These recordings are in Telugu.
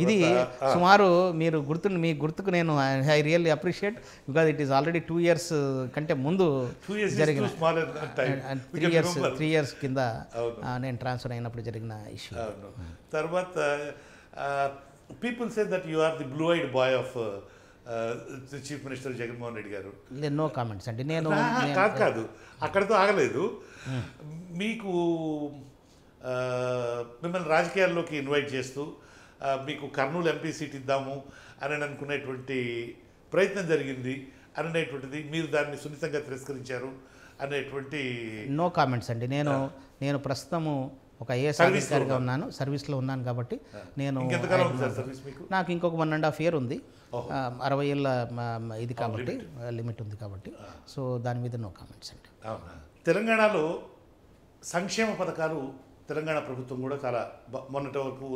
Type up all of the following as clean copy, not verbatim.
ఇది సుమారు మీరు మీ గుర్తుకు నేను I really appreciate because it is already 2 years కంటే ముందు జరిగిన 3 years కింద నేను ట్రాన్స్ఫర్ అయినప్పుడు జరిగిన ఇష్యూ. తర్వాత people say that you are the blue eyed boy of chief minister Jaganmohan Reddy garu. No comments అండి. నేను కాదు అక్కడితో ఆగలేదు. మీకు మిమ్మల్ని రాజకీయాల్లోకి ఇన్వైట్ చేస్తూ మీకు కర్నూలు ఎంపీ సీట్ ఇద్దాము అని అనుకునేటువంటి ప్రయత్నం జరిగింది అనేటువంటిది మీరు దాన్ని సున్నితంగా తిరస్కరించారు అనేటువంటి. నో కామెంట్స్ అండి. నేను ప్రస్తుతము ఒక ఐఏఎస్ అధికారిగా ఉన్నాను, సర్వీస్లో ఉన్నాను కాబట్టి నేను నాకు ఇంకొక 1.5 year ఉంది, 60 ఏళ్ళ ఇది కాబట్టి లిమిట్ ఉంది కాబట్టి సో దాని మీద నో కామెంట్స్ అండి. తెలంగాణలో సంక్షేమ పథకాలు తెలంగాణ ప్రభుత్వం కూడా చాలా మొన్నటి వరకు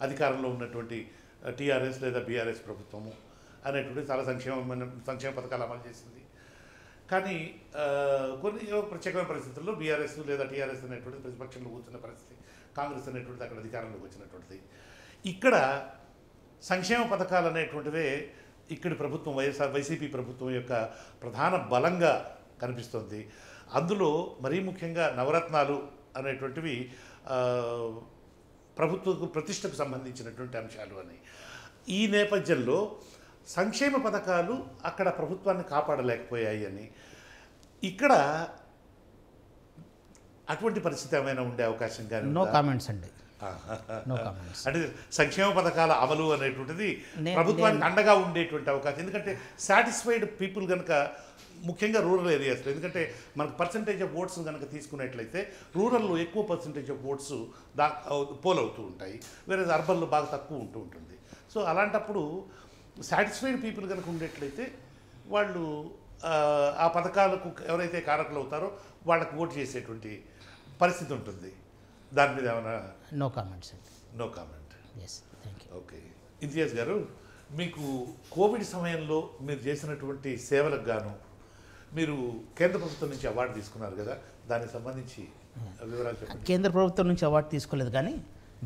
అధికారంలో ఉన్నటువంటి టీఆర్ఎస్ లేదా బీఆర్ఎస్ ప్రభుత్వము అనేటువంటి చాలా సంక్షేమ పథకాలు అమలు చేసింది. కానీ కొన్ని ప్రత్యేకమైన పరిస్థితుల్లో బీఆర్ఎస్ లేదా టీఆర్ఎస్ అనేటువంటిది ప్రతిపక్షంలో కూర్చున్న పరిస్థితి, కాంగ్రెస్ అనేటువంటిది అక్కడ అధికారంలోకి వచ్చినటువంటిది. ఇక్కడ సంక్షేమ పథకాలు అనేటువంటివే ఇక్కడి ప్రభుత్వం వైసీపీ ప్రభుత్వం యొక్క ప్రధాన బలంగా కనిపిస్తుంది. అందులో మరీ ముఖ్యంగా నవరత్నాలు అనేటువంటివి ప్రభుత్వ ప్రతిష్టకు సంబంధించినటువంటి అంశాలు అని. ఈ నేపథ్యంలో సంక్షేమ పథకాలు అక్కడ ప్రభుత్వాన్ని కాపాడలేకపోయాయి అని, ఇక్కడ అటువంటి పరిస్థితి ఏమైనా ఉండే అవకాశం కానీ? నో కామెంట్స్ అండి. అంటే సంక్షేమ పథకాల అమలు అనేటువంటిది ప్రభుత్వానికి అండగా ఉండేటువంటి అవకాశం, ఎందుకంటే సాటిస్ఫైడ్ పీపుల్ కనుక ముఖ్యంగా రూరల్ ఏరియాస్లో, ఎందుకంటే మనకు పర్సంటేజ్ ఆఫ్ ఓట్స్ కనుక తీసుకున్నట్లయితే రూరల్లో ఎక్కువ పర్సంటేజ్ ఆఫ్ ఓట్స్ పోల్ అవుతూ ఉంటాయి, వేరే అర్బన్లో బాగా తక్కువ ఉంటుంది. సో అలాంటప్పుడు సాటిస్ఫైడ్ పీపుల్ కనుక ఉండేట్లయితే వాళ్ళు ఆ పథకాలకు ఎవరైతే కారకులు అవుతారో వాళ్ళకు ఓటు చేసేటువంటి పరిస్థితి ఉంటుంది. దాని మీద ఏమైనా? నో కామెంట్స్ అండి. No comment. Yes, thank you. Okay. Imtiaz garu, మీకు కోవిడ్ సమయంలో మీరు చేసినటువంటి సేవలకు గాను మీరు కేంద్ర ప్రభుత్వం నుంచి అవార్డు తీసుకున్నారు కదా, దానికి సంబంధించి వివరాలు చెప్పండి. కేంద్ర ప్రభుత్వం నుంచి అవార్డు తీసుకోలేదు కానీ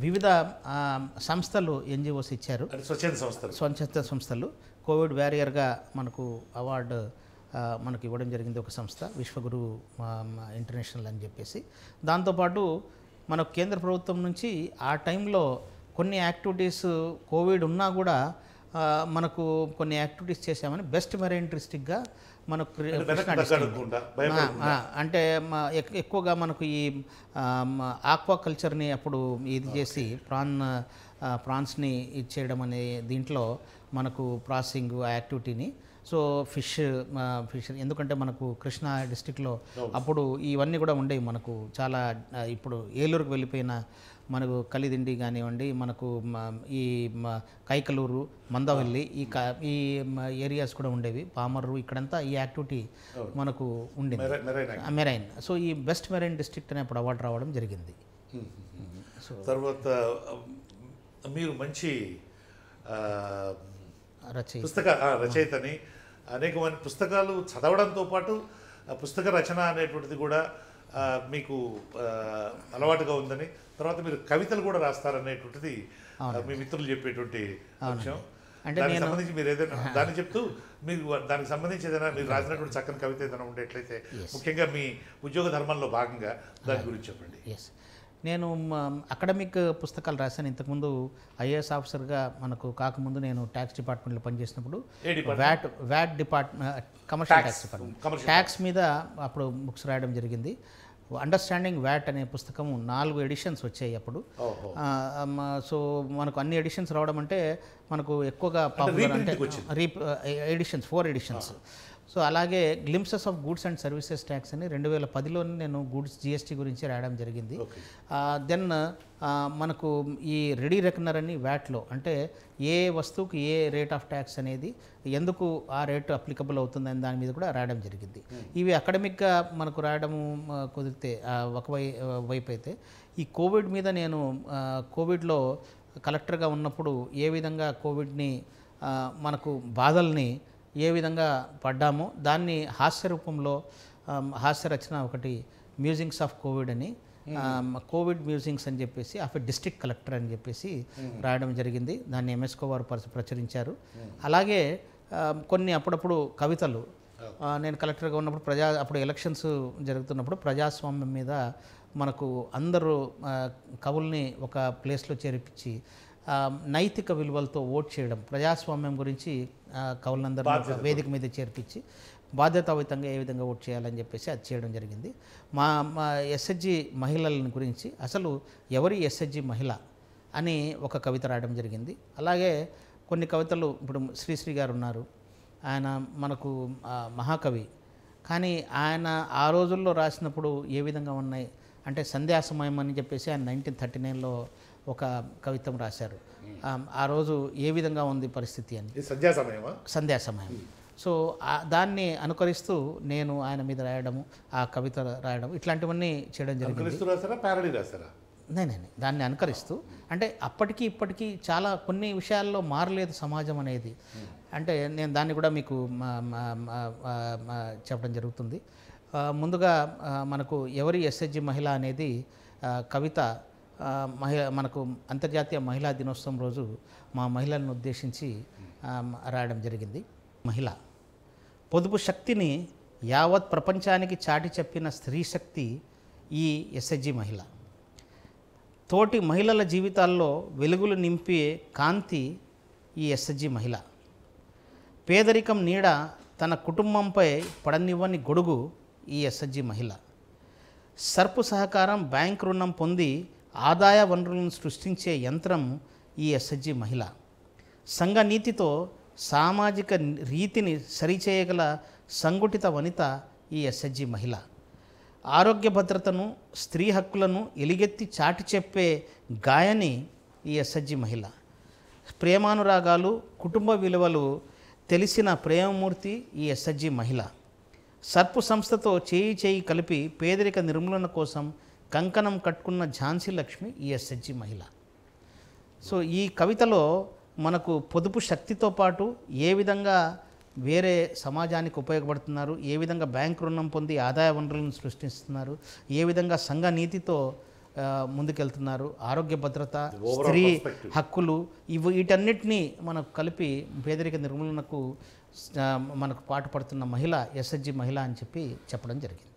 వివిధ సంస్థలు ఎన్జిఓస్ ఇచ్చారు, స్వచ్ఛంద సంస్థలు. కోవిడ్ వారియర్గా మనకు అవార్డు మనకు ఇవ్వడం జరిగింది ఒక సంస్థ, విశ్వగురు ఇంటర్నేషనల్ అని చెప్పేసి. దాంతోపాటు మనకు కేంద్ర ప్రభుత్వం నుంచి ఆ టైంలో కొన్ని యాక్టివిటీస్ కోవిడ్ ఉన్నా కూడా మనకు కొన్ని యాక్టివిటీస్ చేసామని బెస్ట్ మెరైన్ డిస్ట్రిక్ట్గా మనకు అంటే ఎక్కువగా మనకు ఈ ఆక్వా కల్చర్ని అప్పుడు ఇది చేసి ప్రాన్స్ని ఇది చేయడం అనే దీంట్లో మనకు ప్రాసెసింగ్ ఆ యాక్టివిటీని. సో ఫిష్ ఎందుకంటే మనకు కృష్ణా డిస్టిక్లో అప్పుడు ఇవన్నీ కూడా ఉండేవి మనకు చాలా. ఇప్పుడు ఏలూరుకు వెళ్ళిపోయిన మనకు కలిదిండి కానివ్వండి, మనకు ఈ కైకలూరు, మందవల్లి ఈ ఏరియాస్ కూడా ఉండేవి, పామర్రు, ఇక్కడంతా ఈ యాక్టివిటీ మనకు ఉండేది మెరైన్. సో ఈ బెస్ట్ మెరైన్ డిస్ట్రిక్ట్ అనే అప్పుడు అవార్డు రావడం జరిగింది. సో తర్వాత మీరు మంచి రచయితని, అనేకమైన పుస్తకాలు చదవడంతో పాటు పుస్తక రచన అనేటువంటిది కూడా మీకు అలవాటుగా ఉందని, తర్వాత మీరు కవితలు కూడా రాస్తారనేటువంటిది మీ మిత్రులు చెప్పేటువంటి అంశం. దానికి సంబంధించి మీరు ఏదైనా దాన్ని చెప్తూ మీరు దానికి సంబంధించి ఏదైనా మీరు రాసినటువంటి చక్కని కవిత ఏదైనా ఉండేట్లయితే, ముఖ్యంగా మీ ఉద్యోగ ధర్మంలో భాగంగా దాని గురించి చెప్పండి. నేను అకాడమిక్ పుస్తకాలు రాశాను. ఇంతకుముందు ఐఏఎస్ ఆఫీసర్గా మనకు కాకముందు నేను ట్యాక్స్ డిపార్ట్మెంట్లో పనిచేసినప్పుడు VAT department, commercial tax department, tax మీద అప్పుడు బుక్స్ రాయడం జరిగింది. అండర్స్టాండింగ్ వ్యాట్ అనే పుస్తకం 4 ఎడిషన్స్ వచ్చాయి అప్పుడు. సో మనకు అన్ని ఎడిషన్స్ రావడం అంటే మనకు ఎక్కువగా పాపులర్ అంటే ఎడిషన్స్ 4 ఎడిషన్స్. సో అలాగే glimpses of goods and services tax అని 2010లోనే నేను గూడ్స్ జిఎస్టీ గురించి రాయడం జరిగింది. దెన్ మనకు ఈ రెడీ రెకనర్ అని వ్యాట్లో అంటే ఏ వస్తువుకి ఏ రేట్ ఆఫ్ ట్యాక్స్ అనేది ఎందుకు ఆ రేటు అప్లికబుల్ అవుతుందని దాని మీద కూడా రాయడం జరిగింది. ఇవి అకాడమిక్గా మనకు రాయడం కుదిరితే వైపు అయితే, ఈ కోవిడ్ మీద నేను కోవిడ్లో కలెక్టర్గా ఉన్నప్పుడు ఏ విధంగా కోవిడ్ని మనకు బాధల్ని ఏ విధంగా పడ్డామో దాన్ని హాస్య రూపంలో హాస్య రచన ఒకటి మ్యూజింగ్స్ ఆఫ్ కోవిడ్ అని కోవిడ్ మ్యూజింగ్స్ అని చెప్పేసి ఆఫ్ ఎ డిస్ట్రిక్ట్ కలెక్టర్ అని చెప్పేసి రాయడం జరిగింది. దాన్ని ఎంఎస్కో వారు ప్రచురించారు. అలాగే కొన్ని అప్పుడప్పుడు కవితలు నేను కలెక్టర్గా ఉన్నప్పుడు అప్పుడు ఎలక్షన్స్ జరుగుతున్నప్పుడు ప్రజాస్వామ్యం మీద మనకు అందరూ కవుల్ని ఒక ప్లేస్లో చేర్పించి నైతిక విలువలతో ఓట్ చేయడం, ప్రజాస్వామ్యం గురించి కవులందరూ వేదిక మీద చేర్పించి బాధ్యతాయుతంగా ఏ విధంగా ఓట్ చేయాలని చెప్పేసి అది చేయడం జరిగింది. మా ఎస్హెచ్జి మహిళల గురించి అసలు ఎవరి ఎస్హెచ్జి మహిళ అని ఒక కవిత రాయడం జరిగింది. అలాగే కొన్ని కవితలు ఇప్పుడు శ్రీశ్రీ గారు ఉన్నారు, ఆయన మనకు మహాకవి, కానీ ఆయన ఆ రోజుల్లో రాసినప్పుడు ఏ విధంగా ఉన్నాయి అంటే సంధ్యా సమయం అని చెప్పేసి ఆయన 1939లో ఒక కవితం రాశారు. ఆ రోజు ఏ విధంగా ఉంది పరిస్థితి అని, సంధ్యా సమయం. సో దాన్ని అనుకరిస్తూ నేను ఆయన మీద రాయడము, ఆ కవిత రాయడం, ఇట్లాంటివన్నీ చేయడం జరిగింది. నేనే దాన్ని అనుకరిస్తూ, అంటే అప్పటికి ఇప్పటికీ చాలా కొన్ని విషయాల్లో మారలేదు సమాజం అనేది. అంటే నేను దాన్ని కూడా మీకు చెప్పడం జరుగుతుంది. ముందుగా మనకు ఎవరి ఎస్హెచ్జి మహిళ అనేది కవిత మనకు అంతర్జాతీయ మహిళా దినోత్సవం రోజు మా మహిళలను ఉద్దేశించి రాయడం జరిగింది. మహిళ పొదుపు శక్తిని యావత్ ప్రపంచానికి చాటి చెప్పిన స్త్రీ శక్తి ఈ ఎస్హెచ్జి మహిళ. తోటి మహిళల జీవితాల్లో వెలుగులు నింపే కాంతి ఈ ఎస్హెచ్జి మహిళ. పేదరికం నీడ తన కుటుంబంపై పడనివ్వని గొడుగు ఈ ఎస్హెచ్జి మహిళ. సర్పు సహకారం బ్యాంక్ రుణం పొంది ఆదాయ వనరులను సృష్టించే యంత్రం ఈ ఎస్హెచ్జి మహిళ. సంఘ నీతితో సామాజిక రీతిని సరిచేయగల సంఘటిత వనిత ఈ ఎస్హెచ్జి మహిళ. ఆరోగ్య భద్రతను, స్త్రీ హక్కులను ఎలుగెత్తి చాటి చెప్పే గాయని ఈ ఎస్హెచ్జి మహిళ. ప్రేమానురాగాలు, కుటుంబ విలువలు తెలిసిన ప్రేమమూర్తి ఈ ఎస్హెచ్జి మహిళ. సర్పు సంస్థతో చేయి కలిపి పేదరిక నిర్మూలన కోసం కంకణం కట్టుకున్న ఝాన్సీ లక్ష్మి ఈ ఎస్హెచ్జి మహిళ. సో ఈ కవితలో మనకు పొదుపు శక్తితో పాటు ఏ విధంగా వేరే సమాజానికి ఉపయోగపడుతున్నారు, ఏ విధంగా బ్యాంక్ రుణం పొంది ఆదాయ వనరులను సృష్టిస్తున్నారు, ఏ విధంగా సంఘ నీతితో ముందుకెళ్తున్నారు, ఆరోగ్య భద్రత, స్త్రీ హక్కులు, వీటన్నిటినీ మనకు కలిపి పేదరిక నిర్మూలనకు మనకు పాటుపడుతున్న మహిళ ఎస్హెచ్జి మహిళ అని చెప్పి చెప్పడం జరిగింది.